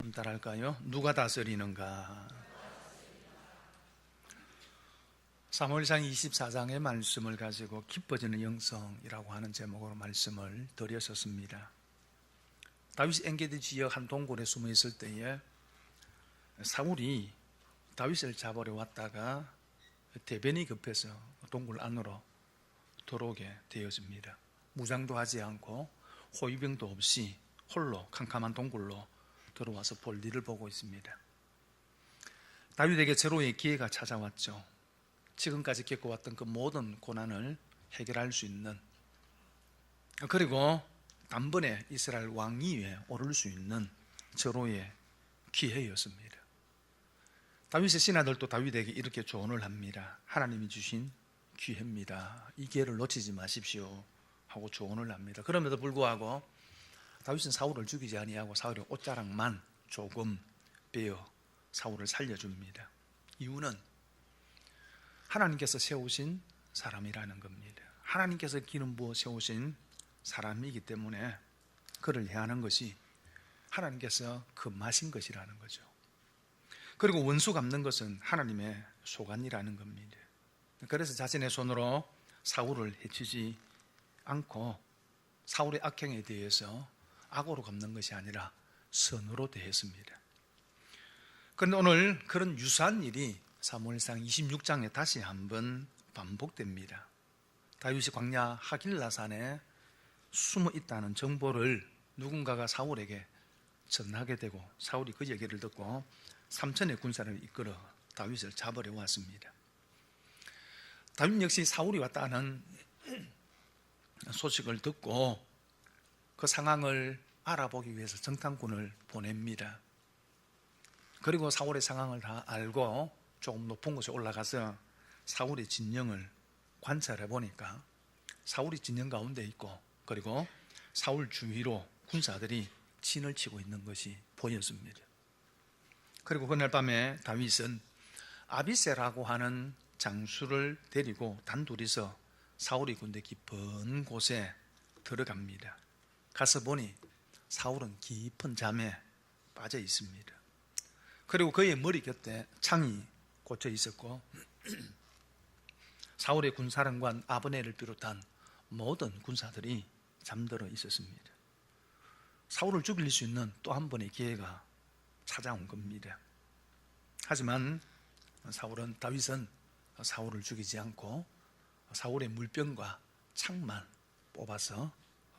한번 따라할까요? 누가 다스리는가? 사무엘상 24장의 말씀을 가지고 깊어지는 영성이라고 하는 제목으로 말씀을 드렸었습니다. 다윗이 엔게디 지역 한 동굴에 숨어 있을 때에 사울이 다윗을 잡으러 왔다가 대변이 급해서 동굴 안으로 들어오게 되어집니다. 무장도 하지 않고 호위병도 없이 홀로 캄캄한 동굴로 들어와서 볼일을 보고 있습니다. 다윗에게 제로의 기회가 찾아왔죠. 지금까지 겪어왔던 그 모든 고난을 해결할 수 있는, 그리고 단번에 이스라엘 왕위에 오를 수 있는 제로의 기회였습니다. 다윗의 신하들도 다윗에게 이렇게 조언을 합니다. 하나님이 주신 기회입니다. 이 기회를 놓치지 마십시오 하고 조언을 합니다. 그럼에도 불구하고 다윗은 사울을 죽이지 아니하고 사울의 옷자락만 조금 베어 사울을 살려줍니다. 이유는 하나님께서 세우신 사람이라는 겁니다. 하나님께서 기름 부어 세우신 사람이기 때문에 그를 해하는 것이 하나님께서 금하신 것이라는 거죠. 그리고 원수 갚는 것은 하나님의 소관이라는 겁니다. 그래서 자신의 손으로 사울을 해치지 않고 사울의 악행에 대해서 악으로 갚는 것이 아니라 선으로 대했습니다. 그런데 오늘 그런 유사한 일이 사무엘상 26장에 다시 한번 반복됩니다. 다윗이 광야 하길라산에 숨어 있다는 정보를 누군가가 사울에게 전하게 되고 사울이 그 얘기를 듣고 3천의 군사를 이끌어 다윗을 잡으려 왔습니다. 다윗 역시 사울이 왔다는 소식을 듣고 그 상황을 알아보기 위해서 정탐꾼을 보냅니다. 그리고 사울의 상황을 다 알고 조금 높은 곳에 올라가서 사울의 진영을 관찰해 보니까 사울이 진영 가운데 있고, 그리고 사울 주위로 군사들이 진을 치고 있는 것이 보였습니다. 그리고 그날 밤에 다윗은 아비새라고 하는 장수를 데리고 단둘이서 사울의 군대 깊은 곳에 들어갑니다. 가서 보니 사울은 깊은 잠에 빠져 있습니다. 그리고 그의 머리 곁에 창이 꽂혀 있었고 사울의 군사령관 아브넬을 비롯한 모든 군사들이 잠들어 있었습니다. 사울을 죽일 수 있는 또 한 번의 기회가 찾아온 겁니다. 하지만 다윗은 사울을 죽이지 않고 사울의 물병과 창만 뽑아서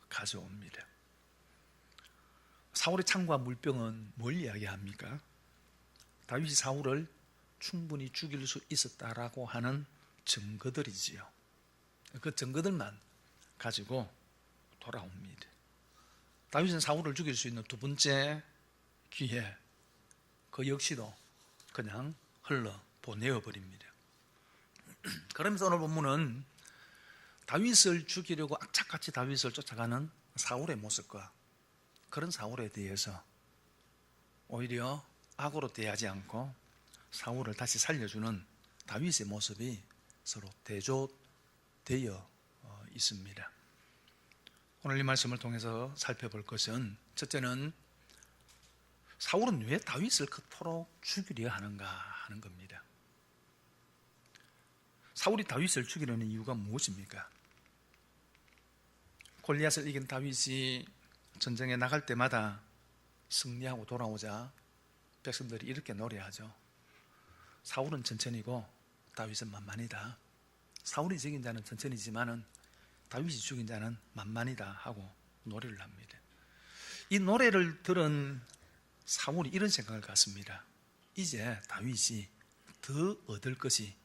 가져옵니다. 사울의 창과 물병은 뭘 이야기합니까? 다윗이 사울을 충분히 죽일 수 있었다라고 하는 증거들이지요. 그 증거들만 가지고 돌아옵니다. 다윗은 사울을 죽일 수 있는 두 번째 기회, 그 역시도 그냥 흘러 보내어 버립니다. 그러면서 오늘 본문은 다윗을 죽이려고 악착같이 다윗을 쫓아가는 사울의 모습과 그런 사울에 대해서 오히려 악으로 대하지 않고 사울을 다시 살려주는 다윗의 모습이 서로 대조되어 있습니다. 오늘 이 말씀을 통해서 살펴볼 것은, 첫째는 사울은 왜 다윗을 그토록 죽이려 하는가 하는 겁니다. 사울이 다윗을 죽이려는 이유가 무엇입니까? 골리앗을 이긴 다윗이 전쟁에 나갈 때마다 승리하고 돌아오자 백성들이 이렇게 노래하죠. 사울은 천천히고 다윗은 만만이다. 사울이 죽인 자는 천천히지만은 다윗이 죽인 자는 만만이다 하고 노래를 합니다. 이 노래를 들은 사울이 이런 생각을 갖습니다. 이제 다윗이 더 얻을 것이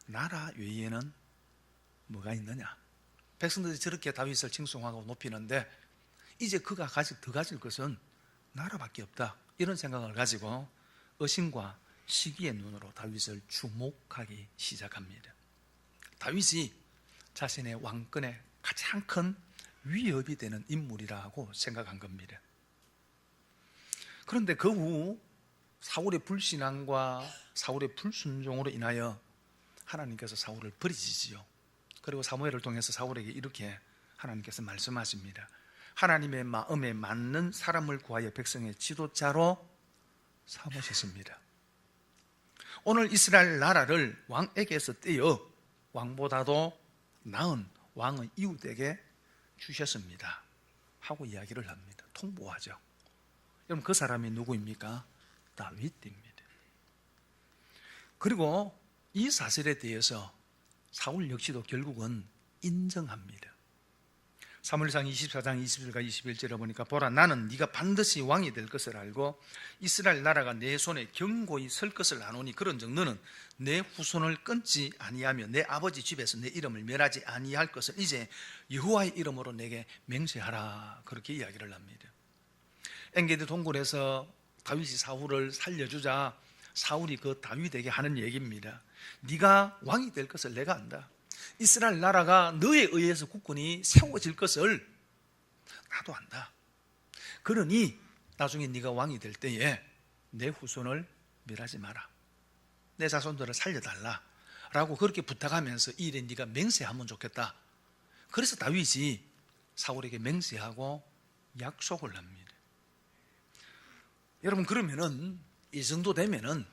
나라 외에는 뭐가 있느냐? 백성들이 저렇게 다윗을 칭송하고 높이는데 이제 그가 더 가질 것은 나라밖에 없다. 이런 생각을 가지고 의심과 시기의 눈으로 다윗을 주목하기 시작합니다. 다윗이 자신의 왕권에 가장 큰 위협이 되는 인물이라고 생각한 겁니다. 그런데 그 후 사울의 불신앙과 사울의 불순종으로 인하여 하나님께서 사울을 버리시지요. 그리고 사무엘을 통해서 사울에게 이렇게 하나님께서 말씀하십니다. 하나님의 마음에 맞는 사람을 구하여 백성의 지도자로 삼으셨습니다. 오늘 이스라엘 나라를 왕에게서 떼어 왕보다도 나은 왕의 이웃에게 주셨습니다 하고 이야기를 합니다. 통보하죠. 여러분, 그 사람이 누구입니까? 다윗입니다. 그리고 이 사실에 대해서 사울 역시도 결국은 인정합니다. 사무엘상 24장 20절과 21절에 보니까 보라, 나는 네가 반드시 왕이 될 것을 알고 이스라엘 나라가 내 손에 견고히 설 것을 아노니 그런즉 너는 내 후손을 끊지 아니하며 내 아버지 집에서 내 이름을 멸하지 아니할 것을 이제 여호와의 이름으로 내게 맹세하라, 그렇게 이야기를 합니다. 엔게디 동굴에서 다윗이 사울을 살려주자 사울이 그 다윗에게 하는 얘기입니다. 네가 왕이 될 것을 내가 안다. 이스라엘 나라가 너에 의해서 국군이 세워질 것을 나도 안다. 그러니 나중에 네가 왕이 될 때에 내 후손을 멸하지 마라. 내 자손들을 살려달라 라고 그렇게 부탁하면서 이 일에 네가 맹세하면 좋겠다. 그래서 다윗이 사울에게 맹세하고 약속을 합니다. 여러분, 그러면은 이 정도 되면은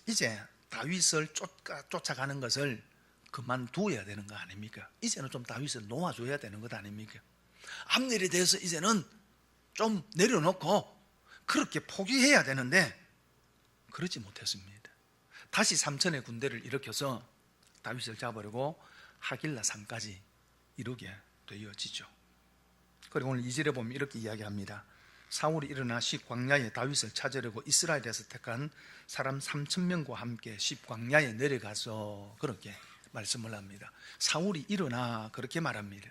이제 다윗을 쫓아가는 것을 그만두어야 되는 거 아닙니까? 이제는 좀 다윗을 놓아줘야 되는 것 아닙니까? 압넬에 대해서 이제는 좀 내려놓고 그렇게 포기해야 되는데 그러지 못했습니다. 다시 삼천의 군대를 일으켜서 다윗을 잡으려고 하길라 산까지 이르게 되어지죠. 그리고 오늘 2절에 보면 이렇게 이야기합니다. 사울이 일어나 십광야에 다윗을 찾으려고 이스라엘에서 택한 사람 3,000명과 함께 십광야에 내려가서 그렇게 말씀을 합니다. 사울이 일어나 그렇게 말합니다.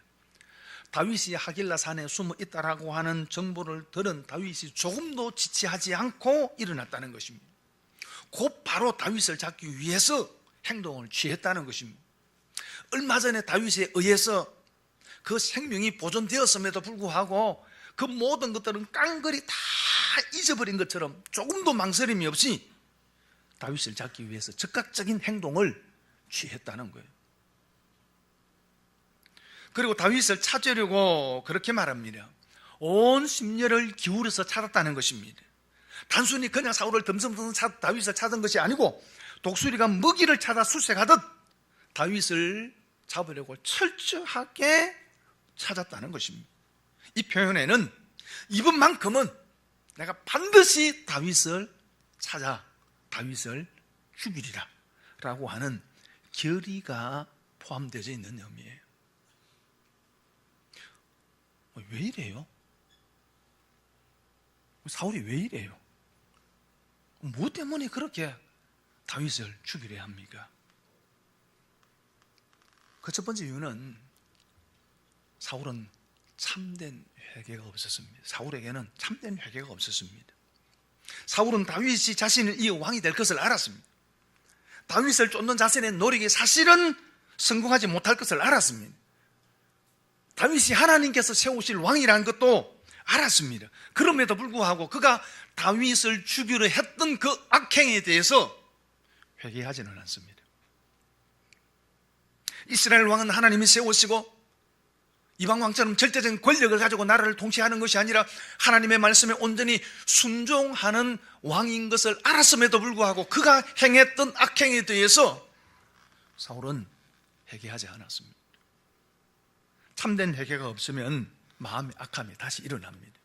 다윗이 하길라 산에 숨어 있다라고 하는 정보를 들은 다윗이 조금도 지체하지 않고 일어났다는 것입니다. 곧 바로 다윗을 잡기 위해서 행동을 취했다는 것입니다. 얼마 전에 다윗에 의해서 그 생명이 보존되었음에도 불구하고 그 모든 것들은 깡그리 다 잊어버린 것처럼 조금도 망설임이 없이 다윗을 잡기 위해서 즉각적인 행동을 취했다는 거예요. 그리고 다윗을 찾으려고 그렇게 말합니다. 온 심려를 기울여서 찾았다는 것입니다. 단순히 그냥 사울을 덤성덤성 다윗을 찾은 것이 아니고 독수리가 먹이를 찾아 수색하듯 다윗을 잡으려고 철저하게 찾았다는 것입니다. 이 표현에는 이번만큼은 내가 반드시 다윗을 찾아 다윗을 죽이리라 라고 하는 결의가 포함되어 있는 의미예요. 왜 이래요? 사울이 왜 이래요? 뭐 때문에 그렇게 다윗을 죽이려 합니까? 그 첫 번째 이유는 사울은 참된 회개가 없었습니다. 사울에게는 참된 회개가 없었습니다. 사울은 다윗이 자신을 이어 왕이 될 것을 알았습니다. 다윗을 쫓는 자신의 노력이 사실은 성공하지 못할 것을 알았습니다. 다윗이 하나님께서 세우실 왕이라는 것도 알았습니다. 그럼에도 불구하고 그가 다윗을 죽이려 했던 그 악행에 대해서 회개하지는 않습니다. 이스라엘 왕은 하나님이 세우시고 이방 왕처럼 절대적인 권력을 가지고 나라를 통치하는 것이 아니라 하나님의 말씀에 온전히 순종하는 왕인 것을 알았음에도 불구하고 그가 행했던 악행에 대해서 사울은 회개하지 않았습니다. 참된 회개가 없으면 마음의 악함이 다시 일어납니다.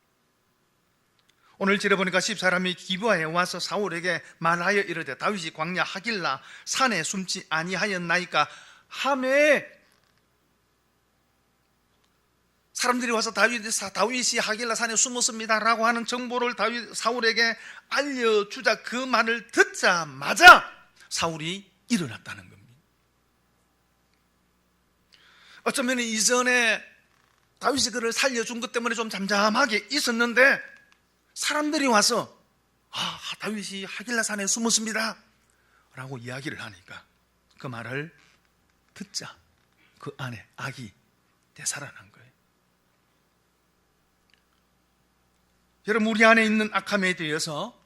오늘 절에 보니까 10사람이 기브아에 와서 사울에게 말하여 이르되 다윗이 광야 하길라 산에 숨지 아니하였나이까 하매 사람들이 와서 다윗이 하길라 산에 숨었습니다 라고 하는 정보를 사울에게 알려주자 그 말을 듣자마자 사울이 일어났다는 겁니다. 어쩌면 이전에 다윗이 그를 살려준 것 때문에 좀 잠잠하게 있었는데 사람들이 와서 다윗이 하길라 산에 숨었습니다 라고 이야기를 하니까 그 말을 듣자 그 안에 악이 되살아난 거예요. 여러분, 우리 안에 있는 악함에 대해서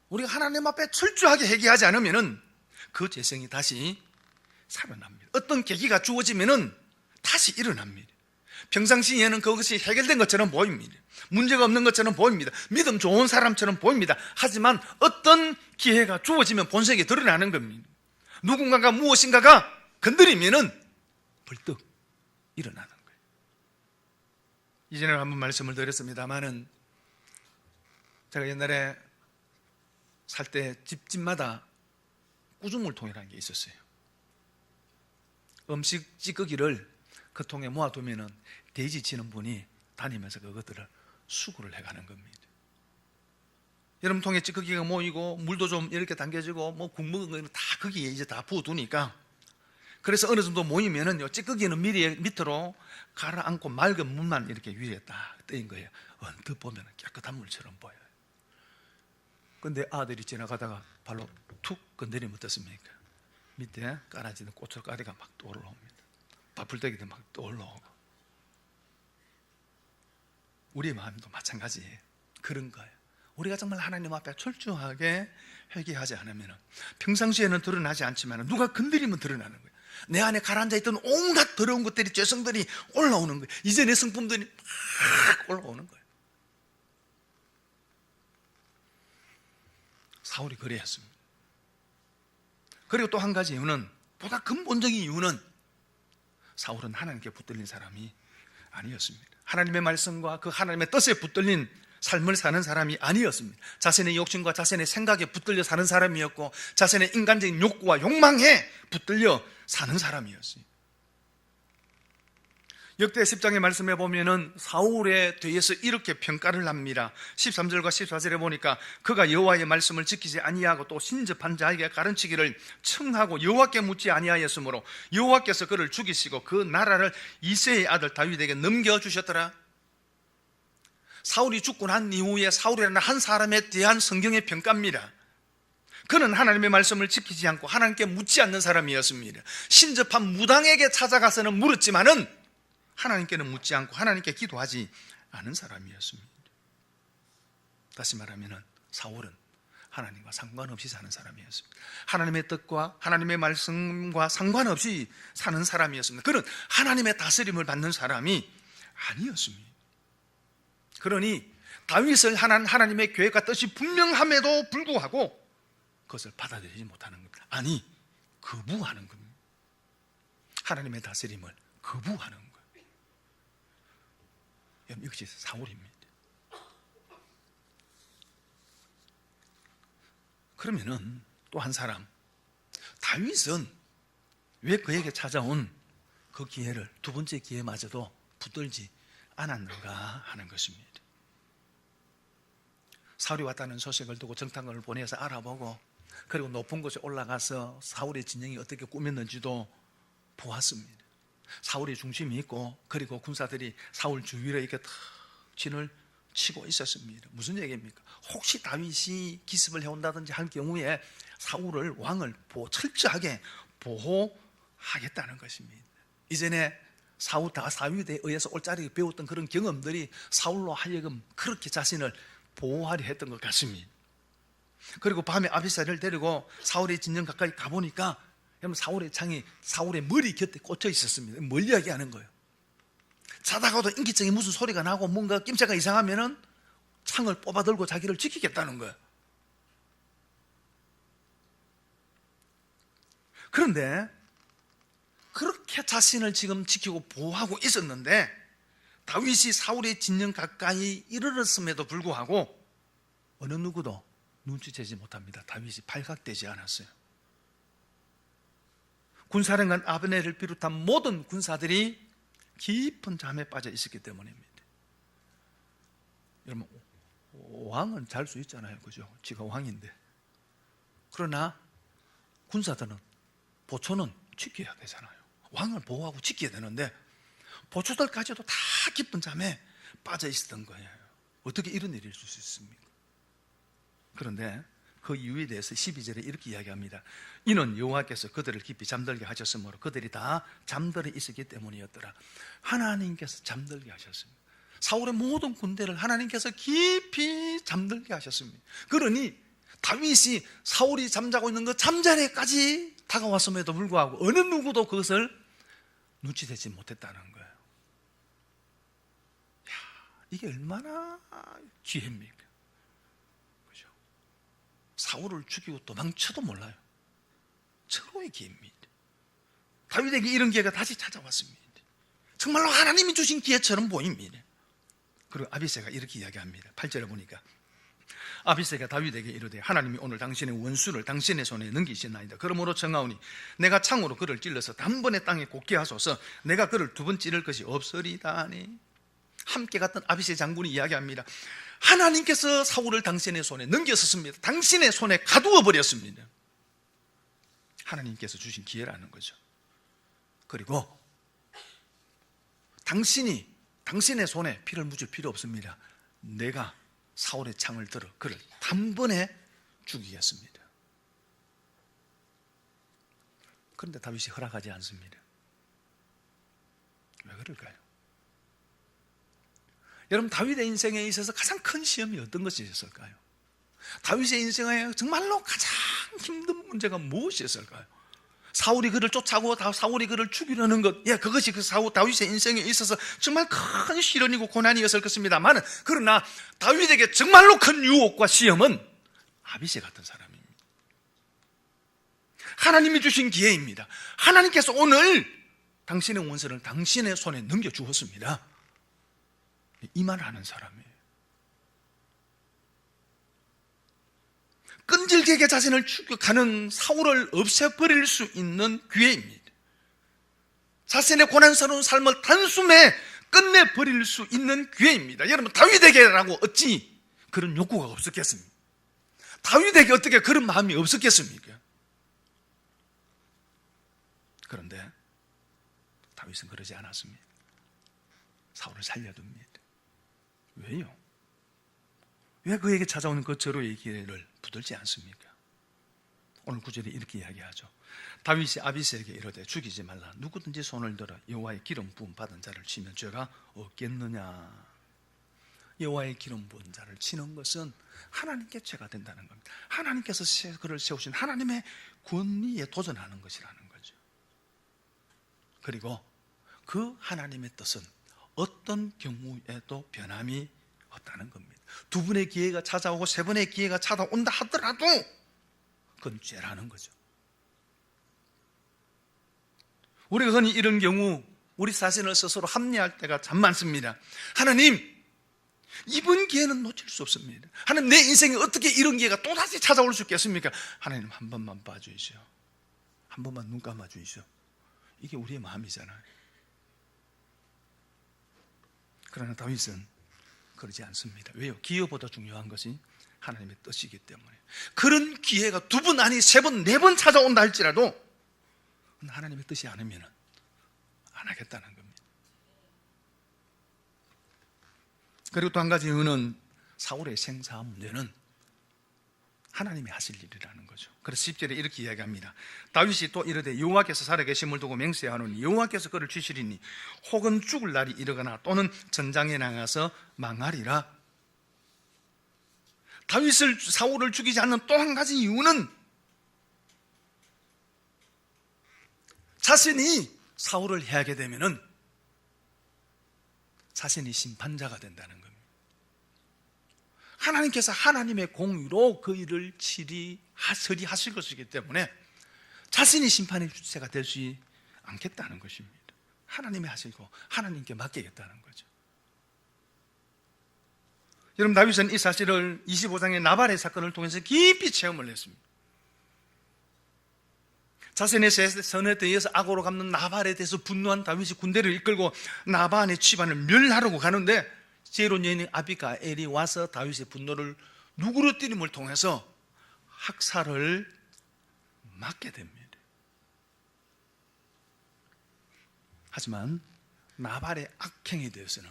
우리가 하나님 앞에 철저하게 회개하지 않으면 그 죄성이 다시 살아납니다. 어떤 계기가 주어지면 다시 일어납니다. 평상시에는 그것이 해결된 것처럼 보입니다. 문제가 없는 것처럼 보입니다. 믿음 좋은 사람처럼 보입니다. 하지만 어떤 기회가 주어지면 본색이 드러나는 겁니다. 누군가가 무엇인가가 건드리면은 벌떡 일어나는 거예요. 이전에 한번 말씀을 드렸습니다만은 제가 옛날에 살 때 집집마다 꾸중물통이라는 게 있었어요. 음식 찌꺼기를 그 통에 모아두면은 돼지 치는 분이 다니면서 그것들을 수거를 해가는 겁니다. 여러분, 통에 찌꺼기가 모이고 물도 좀 이렇게 담겨지고 뭐 국먹은 거는 다 거기에 이제 다 부어두니까, 그래서 어느 정도 모이면은 요 찌꺼기는 미리 밑으로 가라앉고 맑은 물만 이렇게 위에 딱 떠인 거예요. 언뜻 보면 깨끗한 물처럼 보여요. 근데 아들이 지나가다가 발로 툭 건드리면 어떻습니까? 밑에 깔아지는 고춧가루가 막 또 올라옵니다. 밥풀떼기도 막 또 올라오고. 우리의 마음도 마찬가지예요. 그런 거예요. 우리가 정말 하나님 앞에 철저하게 회개하지 않으면 평상시에는 드러나지 않지만 누가 건드리면 드러나는 거예요. 내 안에 가라앉아 있던 온갖 더러운 것들이, 죄성들이 올라오는 거예요. 이전의 성품들이 막 올라오는 거예요. 사울이 그래였습니다. 그리고 또 한 가지 이유는, 보다 근본적인 이유는 사울은 하나님께 붙들린 사람이 아니었습니다. 하나님의 말씀과 그 하나님의 뜻에 붙들린 삶을 사는 사람이 아니었습니다. 자신의 욕심과 자신의 생각에 붙들려 사는 사람이었고, 자신의 인간적인 욕구와 욕망에 붙들려 사는 사람이었어요. 역대 10장의 말씀에 보면은 사울에 대해서 이렇게 평가를 합니다. 13절과 14절에 보니까 그가 여호와의 말씀을 지키지 아니하고 또 신접한 자에게 가르치기를 청하고 여호와께 묻지 아니하였으므로 여호와께서 그를 죽이시고 그 나라를 이새의 아들 다윗에게 넘겨주셨더라. 사울이 죽고 난 이후에 사울이라는 한 사람에 대한 성경의 평가입니다. 그는 하나님의 말씀을 지키지 않고 하나님께 묻지 않는 사람이었습니다. 신접한 무당에게 찾아가서는 물었지만은 하나님께는 묻지 않고 하나님께 기도하지 않은 사람이었습니다. 다시 말하면 사울은 하나님과 상관없이 사는 사람이었습니다. 하나님의 뜻과 하나님의 말씀과 상관없이 사는 사람이었습니다. 그는 하나님의 다스림을 받는 사람이 아니었습니다. 그러니 다윗을 향한 하나님의 계획과 뜻이 분명함에도 불구하고 그것을 받아들이지 못하는 겁니다. 아니, 거부하는 겁니다. 하나님의 다스림을 거부하는 거예요. 역시 사울입니다. 그러면은 또 한 사람, 다윗은 왜 그에게 찾아온 그 기회를, 두 번째 기회마저도 붙들지 않았는가 하는 것입니다. 사울이 왔다는 소식을 듣고 정탐관을 보내서 알아보고, 그리고 높은 곳에 올라가서 사울의 진영이 어떻게 꾸몄는지도 보았습니다. 사울의 중심이 있고, 그리고 군사들이 사울 주위로 이렇게 탁 진을 치고 있었습니다. 무슨 얘기입니까? 혹시 다윗이 기습을 해온다든지 할 경우에 사울을, 왕을 철저하게 보호하겠다는 것입니다. 이전에 다윗에 의해서 올짜리 배웠던 그런 경험들이 사울로 하여금 그렇게 자신을 보호하려 했던 것 같습니다. 그리고 밤에 아비살을 데리고 사울의 진영 가까이 가보니까 사울의 창이 사울의 머리 곁에 꽂혀 있었습니다. 뭘 이야기하는 거예요? 자다가도 인기증이 무슨 소리가 나고 뭔가 낌새가 이상하면은 창을 뽑아들고 자기를 지키겠다는 거예요. 그런데 그렇게 자신을 지금 지키고 보호하고 있었는데 다윗이 사울의 진영 가까이 이르렀음에도 불구하고 어느 누구도 눈치채지 못합니다. 다윗이 발각되지 않았어요. 군사령관 아브넬을 비롯한 모든 군사들이 깊은 잠에 빠져 있었기 때문입니다. 여러분, 왕은 잘 수 있잖아요, 그죠? 지가 왕인데. 그러나 군사들은, 보초는 지켜야 되잖아요. 왕을 보호하고 지켜야 되는데 보초들까지도 다 깊은 잠에 빠져 있었던 거예요. 어떻게 이런 일이 있을 수 있습니까? 그런데 그 이유에 대해서 12절에 이렇게 이야기합니다. 이는 여호와께서 그들을 깊이 잠들게 하셨으므로 그들이 다 잠들어 있었기 때문이었더라. 하나님께서 잠들게 하셨습니다. 사울의 모든 군대를 하나님께서 깊이 잠들게 하셨습니다. 그러니 다윗이 사울이 잠자고 있는 그 잠자리까지 다가왔음에도 불구하고 어느 누구도 그것을 눈치채지 못했다는 거예요. 이게 얼마나 기회입니까? 그죠? 사울을 죽이고 도망쳐도 몰라요. 절호의 기회입니다. 다윗에게 이런 기회가 다시 찾아왔습니다. 정말로 하나님이 주신 기회처럼 보입니다. 그리고 아비새가 이렇게 이야기합니다. 8절에 보니까 아비새가 다윗에게 이르되 하나님이 오늘 당신의 원수를 당신의 손에 넘기시나이다. 그러므로 청하오니 내가 창으로 그를 찔러서 단번에 땅에 곱게 하소서. 내가 그를 두 번 찌를 것이 없으리다니. 함께 갔던 아비새 장군이 이야기합니다. 하나님께서 사울을 당신의 손에 넘겼었습니다. 당신의 손에 가두어 버렸습니다. 하나님께서 주신 기회라는 거죠. 그리고 당신의 손에 피를 묻을 필요 없습니다. 내가 사울의 창을 들어 그를 단번에 죽이겠습니다. 그런데 다윗이 허락하지 않습니다. 왜 그럴까요? 여러분, 다윗의 인생에 있어서 가장 큰 시험이 어떤 것이 있었을까요? 다윗의 인생에 정말로 가장 힘든 문제가 무엇이었을까요? 사울이 그를 쫓아오고 사울이 그를 죽이려는 것, 그것이 다윗의 인생에 있어서 정말 큰 시련이고 고난이었을 것입니다만, 그러나 다윗에게 정말로 큰 유혹과 시험은 아비새 같은 사람입니다. 하나님이 주신 기회입니다. 하나님께서 오늘 당신의 원수를 당신의 손에 넘겨주었습니다. 이 말을 하는 사람이에요. 끈질기게 자신을 추격하는 사울을 없애버릴 수 있는 기회입니다. 자신의 고난스러운 삶을 단숨에 끝내버릴 수 있는 기회입니다. 여러분, 다윗에게라고 어찌 그런 욕구가 없었겠습니까? 다윗에게 어떻게 그런 마음이 없었겠습니까? 그런데 다윗은 그러지 않았습니다. 사울을 살려둡니다. 왜요? 왜 그에게 찾아오는 그 절호의 기회를 붙들지 않습니까? 오늘 구절에 이렇게 이야기하죠. 다윗이 아비새에게 이르되 죽이지 말라. 누구든지 손을 들어 여호와의 기름 부음 받은 자를 치면 죄가 없겠느냐. 여호와의 기름 부은 자를 치는 것은 하나님께 죄가 된다는 겁니다. 하나님께서 그를 세우신 하나님의 권위에 도전하는 것이라는 거죠. 그리고 그 하나님의 뜻은 어떤 경우에도 변함이 없다는 겁니다. 두 번의 기회가 찾아오고 세 번의 기회가 찾아온다 하더라도 그건 죄라는 거죠. 우리가 흔히 이런 경우 우리 자신을 스스로 합리화할 때가 참 많습니다. 하나님, 이번 기회는 놓칠 수 없습니다. 하나님, 내 인생에 어떻게 이런 기회가 또다시 찾아올 수 있겠습니까? 하나님, 한 번만 봐주시오. 한 번만 눈 감아주시오. 이게 우리의 마음이잖아요. 그러나 다윗은 그러지 않습니다. 왜요? 기회보다 중요한 것이 하나님의 뜻이기 때문에. 그런 기회가 두 번 아니 세 번, 네 번 찾아온다 할지라도 하나님의 뜻이 아니면 안 하겠다는 겁니다. 그리고 또 한 가지 이유는 사울의 생사 문제는 하나님이 하실 일이라는 거죠. 그래서 10절에 이렇게 이야기합니다. 다윗이 또 이르되 여호와께서 살아계심을 두고 맹세하노니 여호와께서 그를 치시리니 혹은 죽을 날이 이르거나 또는 전장에 나가서 망하리라. 다윗을 사울을 죽이지 않는 또 한 가지 이유는 자신이 사울을 해하게 되면은 자신이 심판자가 된다는 겁니다. 하나님께서 하나님의 공의로 그 일을 처리하실 것이기 때문에 자신이 심판의 주체가 될 수 않겠다는 것입니다. 하나님이 하시고 하나님께 맡기겠다는 거죠. 여러분, 다윗은 이 사실을 25장의 나발의 사건을 통해서 깊이 체험을 했습니다. 자신의 선에 대해서 악으로 갚는 나발에 대해서 분노한 다윗이 군대를 이끌고 나발의 집안을 멸하려고 가는데 제론 여인 아비가엘이 와서 다윗의 분노를 누그러뜨림을 통해서 학살을 막게 됩니다. 하지만 나발의 악행에 대해서는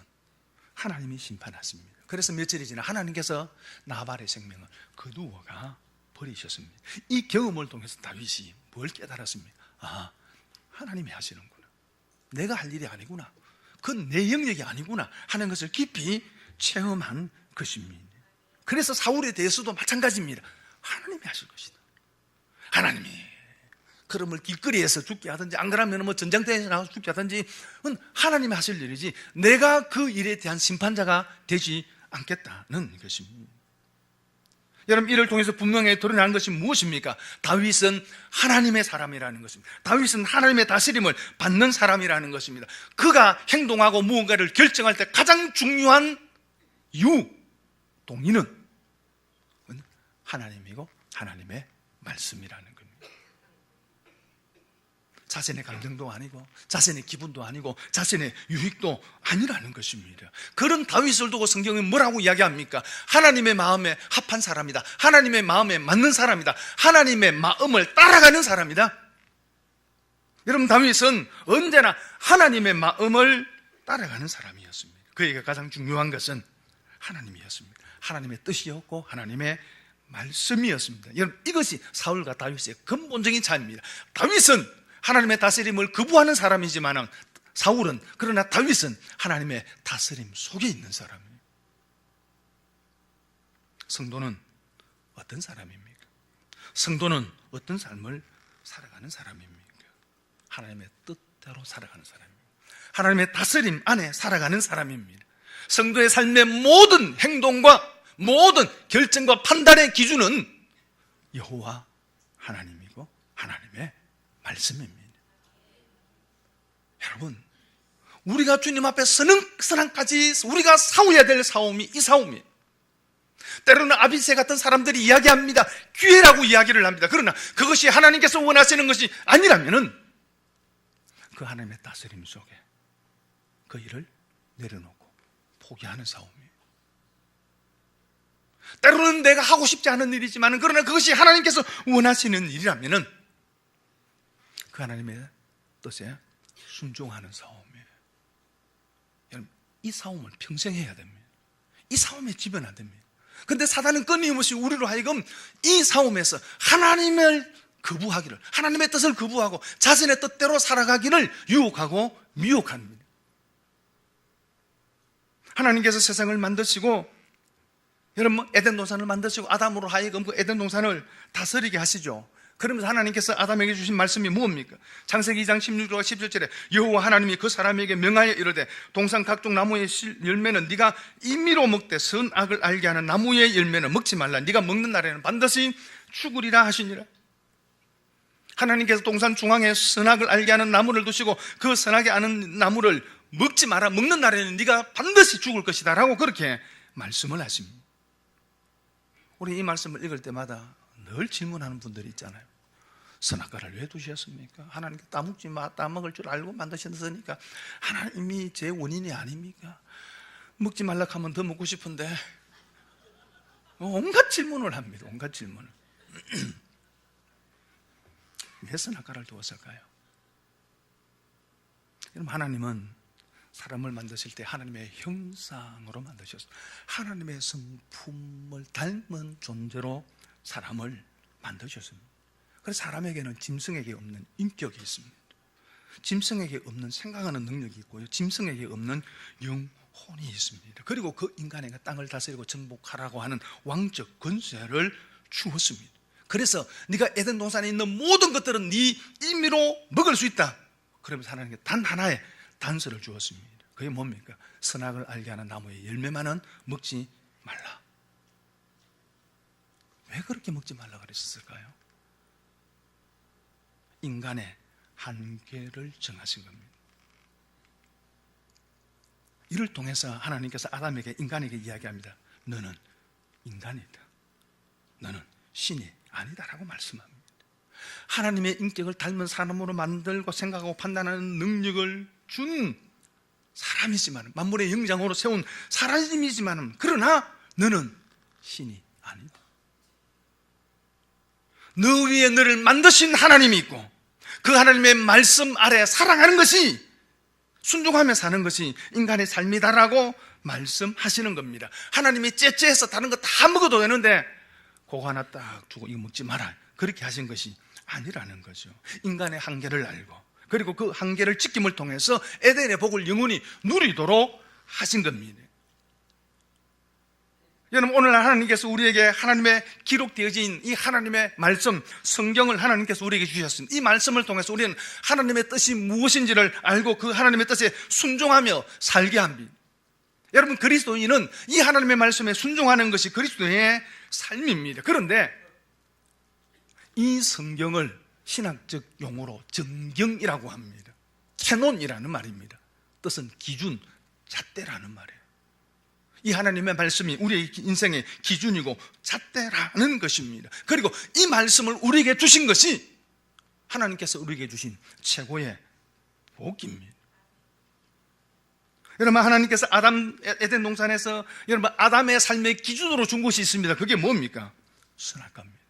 하나님이 심판하십니다. 그래서 며칠이 지나 하나님께서 나발의 생명을 거두어가 버리셨습니다. 이 경험을 통해서 다윗이 뭘 깨달았습니까? 아, 하나님이 하시는구나. 내가 할 일이 아니구나. 그건 내 영역이 아니구나 하는 것을 깊이 체험한 것입니다. 그래서 사울에 대해서도 마찬가지입니다. 하나님이 하실 것이다. 하나님이 그러면 길거리에서 죽게 하든지, 안 그러면 뭐 전쟁터에서 나와서 죽게 하든지, 그건 하나님이 하실 일이지 내가 그 일에 대한 심판자가 되지 않겠다는 것입니다. 여러분, 이를 통해서 분명히 드러나는 것이 무엇입니까? 다윗은 하나님의 사람이라는 것입니다. 다윗은 하나님의 다스림을 받는 사람이라는 것입니다. 그가 행동하고 무언가를 결정할 때 가장 중요한 동의는 하나님이고 하나님의 말씀이라는 겁니다. 자신의 감정도 아니고 자신의 기분도 아니고 자신의 유익도 아니라는 것입니다. 그런 다윗을 두고 성경은 뭐라고 이야기합니까? 하나님의 마음에 합한 사람이다. 하나님의 마음에 맞는 사람이다. 하나님의 마음을 따라가는 사람이다. 여러분, 다윗은 언제나 하나님의 마음을 따라가는 사람이었습니다. 그에게 가장 중요한 것은 하나님이었습니다. 하나님의 뜻이었고 하나님의 말씀이었습니다. 여러분, 이것이 사울과 다윗의 근본적인 차이입니다. 다윗은 하나님의 다스림을 거부하는 사람이지만 사울은, 그러나 다윗은 하나님의 다스림 속에 있는 사람이에요. 성도는 어떤 사람입니까? 성도는 어떤 삶을 살아가는 사람입니까? 하나님의 뜻대로 살아가는 사람입니다. 하나님의 다스림 안에 살아가는 사람입니다. 성도의 삶의 모든 행동과 모든 결정과 판단의 기준은 여호와 하나님이고 하나님의 말씀입니다. 여러분, 우리가 주님 앞에 서는 선언까지 우리가 싸워야 될 싸움이 이 싸움이에요. 때로는 아비새 같은 사람들이 이야기합니다. 기회라고 이야기를 합니다. 그러나 그것이 하나님께서 원하시는 것이 아니라면은 그 하나님의 다스림 속에 그 일을 내려놓고 포기하는 싸움이에요. 때로는 내가 하고 싶지 않은 일이지만 그러나 그것이 하나님께서 원하시는 일이라면은 그 하나님의 뜻에 순종하는 싸움이에요. 여러분, 이 싸움을 평생 해야 됩니다. 이 싸움에 지면 안 됩니다. 그런데 사단은 끊임없이 우리로 하여금 이 싸움에서 하나님을 거부하기를, 하나님의 뜻을 거부하고 자신의 뜻대로 살아가기를 유혹하고 미혹합니다. 하나님께서 세상을 만드시고, 여러분, 에덴 동산을 만드시고 아담으로 하여금 그 에덴 동산을 다스리게 하시죠. 그러면서 하나님께서 아담에게 주신 말씀이 뭡니까? 창세기 2장 16절과 17절에 여호와 하나님이 그 사람에게 명하여 이르되 동산 각종 나무의 열매는 네가 임의로 먹되 선악을 알게 하는 나무의 열매는 먹지 말라. 네가 먹는 날에는 반드시 죽으리라 하시니라. 하나님께서 동산 중앙에 선악을 알게 하는 나무를 두시고 그 선악에 아는 나무를 먹지 마라. 먹는 날에는 네가 반드시 죽을 것이다 라고 그렇게 말씀을 하십니다. 우리 이 말씀을 읽을 때마다 늘 질문하는 분들이 있잖아요. 선악과를 왜 두셨습니까? 하나님께 따먹지 마, 따먹을 줄 알고 만드셨으니까 하나님이 제 원인이 아닙니까? 먹지 말라 하면 더 먹고 싶은데. 온갖 질문을 합니다. 온갖 질문을. 왜 선악과를 두었을까요? 여러분, 하나님은 사람을 만드실 때 하나님의 형상으로 만드셨어요. 하나님의 성품을 닮은 존재로 사람을 만드셨습니다. 그래서 사람에게는 짐승에게 없는 인격이 있습니다. 짐승에게 없는 생각하는 능력이 있고요. 짐승에게 없는 영혼이 있습니다. 그리고 그 인간에게 땅을 다스리고 정복하라고 하는 왕적 권세를 주었습니다. 그래서 네가 에덴 동산에 있는 모든 것들은 네 임의로 먹을 수 있다. 그러면서 하나님께 단 하나의 단서를 주었습니다. 그게 뭡니까? 선악을 알게 하는 나무의 열매만은 먹지 말라. 왜 그렇게 먹지 말라 그랬었을까요? 인간의 한계를 정하신 겁니다. 이를 통해서 하나님께서 아담에게, 인간에게 이야기합니다. 너는 인간이다. 너는 신이 아니다라고 말씀합니다. 하나님의 인격을 닮은 사람으로 만들고 생각하고 판단하는 능력을 준 사람이지만, 만물의 영장으로 세운 사람이지만, 그러나 너는 신이 아니다. 너 위에 너를 만드신 하나님이 있고 그 하나님의 말씀 아래 살아가는 것이, 순종하며 사는 것이 인간의 삶이다라고 말씀하시는 겁니다. 하나님이 째째해서 다른 거 다 먹어도 되는데 그거 하나 딱 두고 이거 먹지 마라, 그렇게 하신 것이 아니라는 거죠. 인간의 한계를 알고 그리고 그 한계를 지킴을 통해서 에덴의 복을 영원히 누리도록 하신 겁니다. 여러분, 오늘 하나님께서 우리에게 하나님의 기록되어진 이 하나님의 말씀, 성경을 하나님께서 우리에게 주셨습니다. 이 말씀을 통해서 우리는 하나님의 뜻이 무엇인지를 알고 그 하나님의 뜻에 순종하며 살게 합니다. 여러분, 그리스도인은 이 하나님의 말씀에 순종하는 것이 그리스도인의 삶입니다. 그런데 이 성경을 신학적 용어로 정경이라고 합니다. 캐논이라는 말입니다. 뜻은 기준, 잣대라는 말이에요. 이 하나님의 말씀이 우리의 인생의 기준이고 잣대라는 것입니다. 그리고 이 말씀을 우리에게 주신 것이 하나님께서 우리에게 주신 최고의 복입니다. 여러분, 하나님께서 에덴 동산에서 여러분 아담의 삶의 기준으로 준 것이 있습니다. 그게 뭡니까? 선악과입니다.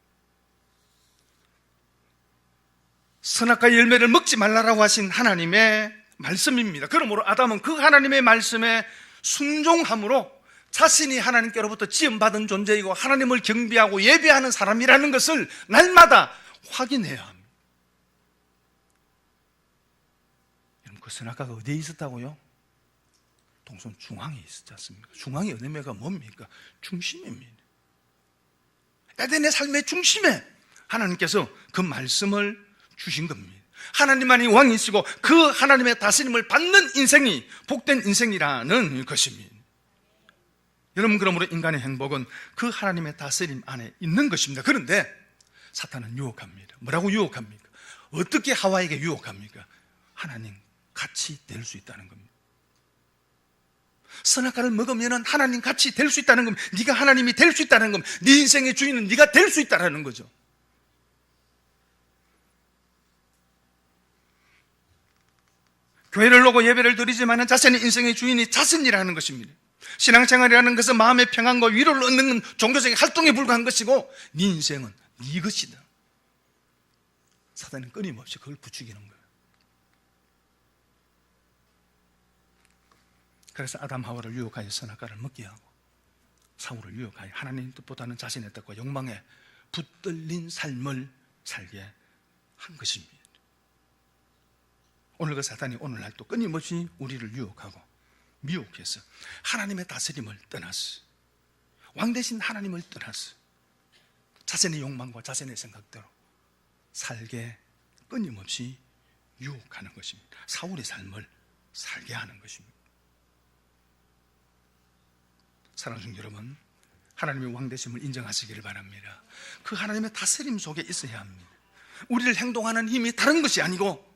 선악과 열매를 먹지 말라라고 하신 하나님의 말씀입니다. 그러므로 아담은 그 하나님의 말씀에 순종함으로 자신이 하나님께로부터 지음받은 존재이고 하나님을 경배하고 예배하는 사람이라는 것을 날마다 확인해야 합니다. 여러분, 그 선악과가 어디에 있었다고요? 동선 중앙에 있었지 않습니까? 중앙의 의미가 뭡니까? 중심입니다. 에덴의 삶의 중심에 하나님께서 그 말씀을 주신 겁니다. 하나님만이 왕이시고 그 하나님의 다스림을 받는 인생이 복된 인생이라는 것입니다. 여러분, 그러므로 인간의 행복은 그 하나님의 다스림 안에 있는 것입니다. 그런데 사탄은 유혹합니다. 뭐라고 유혹합니까? 어떻게 하와에게 유혹합니까? 하나님 같이 될 수 있다는 겁니다. 선악과를 먹으면 하나님 같이 될 수 있다는 겁니다. 네가 하나님이 될 수 있다는 겁니다. 네 인생의 주인은 네가 될 수 있다는 거죠. 교회를 오고 예배를 드리지만 자신의 인생의 주인이 자신이라는 것입니다. 신앙생활이라는 것은 마음의 평안과 위로를 얻는 종교적인 활동에 불과한 것이고 네 인생은 네 것이다. 사단은 끊임없이 그걸 부추기는 거예요. 그래서 아담 하와를 유혹하여 선악과를 먹게 하고 사울을 유혹하여 하나님 뜻보다는 자신의 뜻과 욕망에 붙들린 삶을 살게 한 것입니다. 오늘 그 사단이 오늘날 또 끊임없이 우리를 유혹하고 미혹해서 하나님의 다스림을 떠나서 왕 대신 하나님을 떠나서 자신의 욕망과 자신의 생각대로 살게 끊임없이 유혹하는 것입니다. 사울의 삶을 살게 하는 것입니다. 사랑하는 여러분, 하나님의 왕 되심을 인정하시기를 바랍니다. 그 하나님의 다스림 속에 있어야 합니다. 우리를 행동하는 힘이 다른 것이 아니고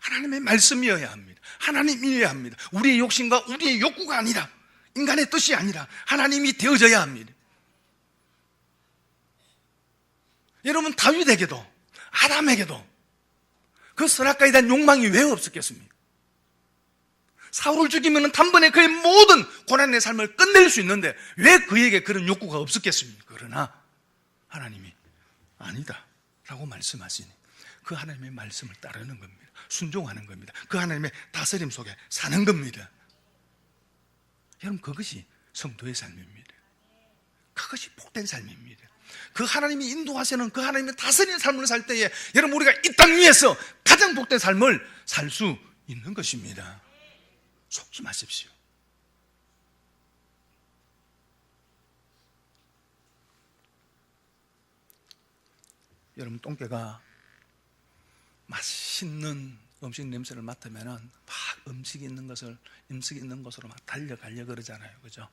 하나님의 말씀이어야 합니다. 하나님이어야 합니다. 우리의 욕심과 우리의 욕구가 아니라, 인간의 뜻이 아니라 하나님이 되어져야 합니다. 여러분, 다윗에게도 아담에게도 그 선악과에 대한 욕망이 왜 없었겠습니까? 사울을 죽이면 단번에 그의 모든 고난의 삶을 끝낼 수 있는데 왜 그에게 그런 욕구가 없었겠습니까? 그러나 하나님이 아니다 라고 말씀하시니 그 하나님의 말씀을 따르는 겁니다. 순종하는 겁니다. 그 하나님의 다스림 속에 사는 겁니다. 여러분, 그것이 성도의 삶입니다. 그것이 복된 삶입니다. 그 하나님이 인도하시는 그 하나님의 다스리는 삶을 살 때에 여러분, 우리가 이 땅 위에서 가장 복된 삶을 살 수 있는 것입니다. 속지 마십시오. 여러분, 똥개가 맛있는 음식 냄새를 맡으면 막 음식이 있는 곳으로 막 달려가려 그러잖아요. 그죠?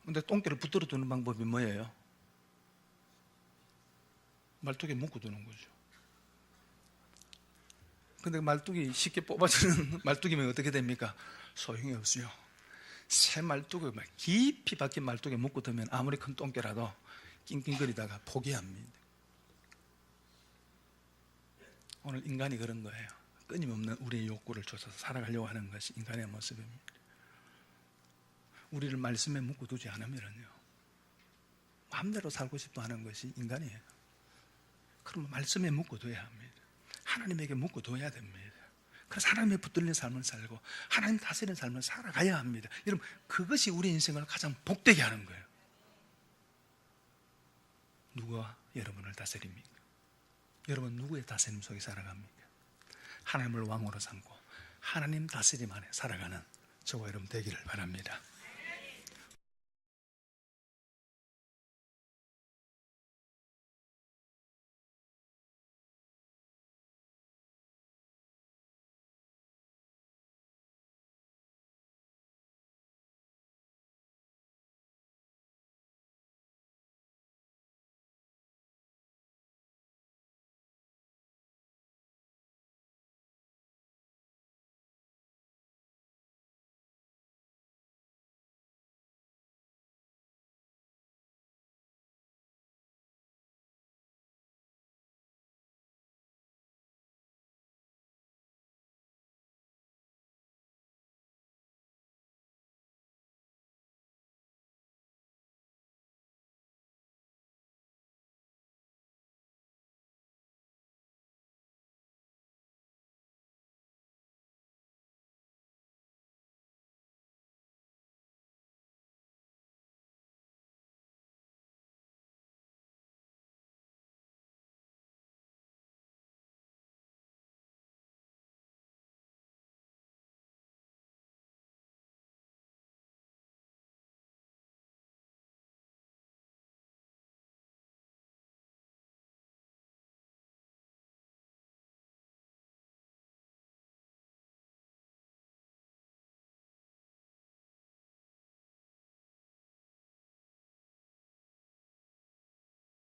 근데 똥개를 붙들어 두는 방법이 뭐예요? 말뚝에 묶어 두는 거죠. 근데 말뚝이 쉽게 뽑아주는 말뚝이면 어떻게 됩니까? 소용이 없어요. 새 말뚝을 막 깊이 박힌 말뚝에 묶어 두면 아무리 큰 똥개라도 낑낑거리다가 포기합니다. 오늘 인간이 그런 거예요. 끊임없는 우리의 욕구를 쫓아서 살아가려고 하는 것이 인간의 모습입니다. 우리를 말씀에 묶어 두지 않으면요, 마음대로 살고 싶어 하는 것이 인간이에요. 그러면 말씀에 묶어 둬야 합니다. 하나님에게 묶어 둬야 됩니다. 그래서 하나님의 붙들린 삶을 살고 하나님 다스리는 삶을 살아가야 합니다. 여러분, 그것이 우리 인생을 가장 복되게 하는 거예요. 누가 여러분을 다스립니까? 여러분, 누구의 다스림 속에 살아갑니까? 하나님을 왕으로 삼고 하나님 다스림 안에 살아가는 저와 여러분 되기를 바랍니다.